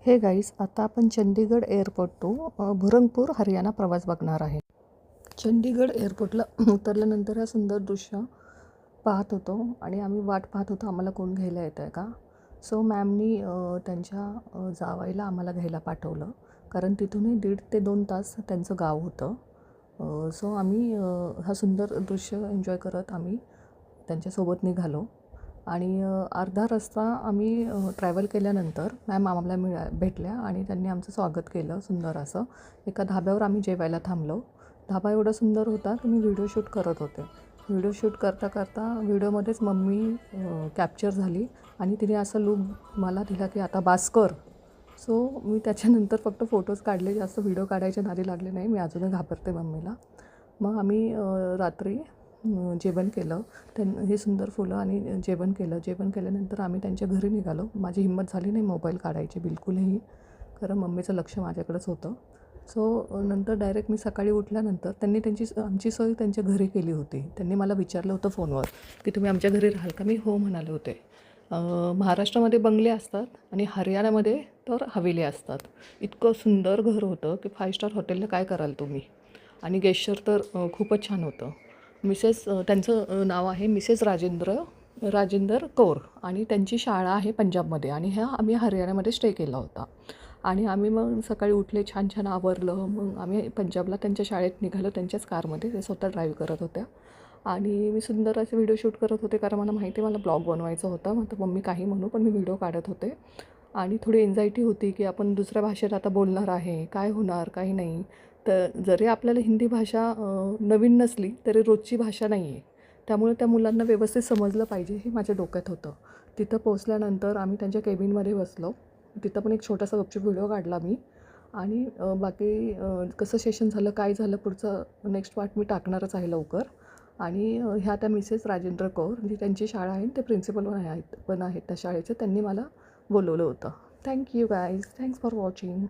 Hey guys, आता आपण Chandigarh airport to Burhanpur Haryana प्रवास बघणार आहे. चंदीगड एअरपोर्टला उतरल्यानंतर हा सुंदर दृश्य पाहत होतो आणि आम्ही वाट पाहत होतो आम्हाला कोण घ्यायला येतं आहे का. सो मॅमनी त्यांच्या जावाईला आम्हाला घ्यायला पाठवलं, कारण तिथूनही 1.5 ते 2 तास त्यांचं गाव होतं. सो आम्ही हा सुंदर दृश्य एन्जॉय करत आम्ही त्यांच्यासोबत निघालो आणि अर्धा रस्ता आम्ही ट्रॅव्हल केल्यानंतर मॅम आम्हाला भेटल्या आणि त्यांनी आमचं स्वागत केलं सुंदर असं. एका धाब्यावर आम्ही जेवायला थांबलो. धाबा एवढा सुंदर होता की मी व्हिडिओ शूट करत होते. व्हिडिओ शूट करता करता व्हिडिओमध्येच मम्मी कॅप्चर झाली आणि तिने असा लूक मला दिला की आता बास कर. सो मी त्याच्यानंतर फक्त फोटोज काढले, जास्त व्हिडिओ काढायचे नादी लागले नाही. मी अजूनही घाबरते मम्मीला. मग आम्ही रात्री जेवण केलं. हे सुंदर फुलं आणि जेवण केलं. जेवण केल्यानंतर आम्ही त्यांच्या घरी निघालो. माझी हिंमत झाली नाही मोबाईल काढायची बिलकुलही, कारण मम्मीचं लक्ष माझ्याकडेच होतं. सो नंतर डायरेक्ट मी सकाळी उठल्यानंतर त्यांनी आमची सोय त्यांच्या घरी केली होती. त्यांनी मला विचारलं होतं फोनवर की तुम्ही आमच्या घरी राहाल का. मी हो म्हणाले होते. महाराष्ट्रामध्ये बंगले असतात आणि हरियाणामध्ये तर हवेली असतात. इतकं सुंदर घर होतं की 5 स्टार हॉटेलला काय कराल तुम्ही. आणि गेस्चर तर खूपच छान होतं. त्यांचं नाव आहे मिसेस राजेंद्र कौर आणि त्यांची शाळा आहे पंजाबमध्ये आणि आम्ही हरियाणामध्ये स्टे केला होता. आणि आम्ही मग सकाळी उठले, छान छान आवरलं. मग आम्ही पंजाबला त्यांच्या शाळेत निघालो त्यांच्याच कारमध्ये. ते स्वतः ड्राईव्ह करत होत्या आणि मी सुंदर असे व्हिडिओ शूट करत होते, कारण मला माहिती आहे मला ब्लॉग बनवायचा होता. मग मम्मी काही म्हणू पण मी व्हिडिओ काढत होते. आणि थोडी एन्झायटी होती की आपण दुसऱ्या भाषेत आता बोलणार आहे, काय होणार काही नाही. तर जरी आपल्याला हिंदी भाषा नवीन नसली तरी रोजची भाषा नाही आहे, त्यामुळे त्या मुलांना व्यवस्थित समजलं पाहिजे हे माझ्या डोक्यात होतं. तिथं पोचल्यानंतर आम्ही त्यांच्या केबिनमध्ये बसलो. तिथं पण एक छोटासा गपचूप व्हिडिओ काढला मी. आणि बाकी कसं सेशन झालं, काय झालं, पुढचं नेक्स्ट पार्ट मी टाकणारच आहे लवकर. आणि ह्या त्या मिसेस राजेंद्र कौर, जी त्यांची शाळा आहे, ते प्रिन्सिपल पण आहेत त्या शाळेचे. त्यांनी मला बोलवलं होतं. Thank you guys, thanks for watching.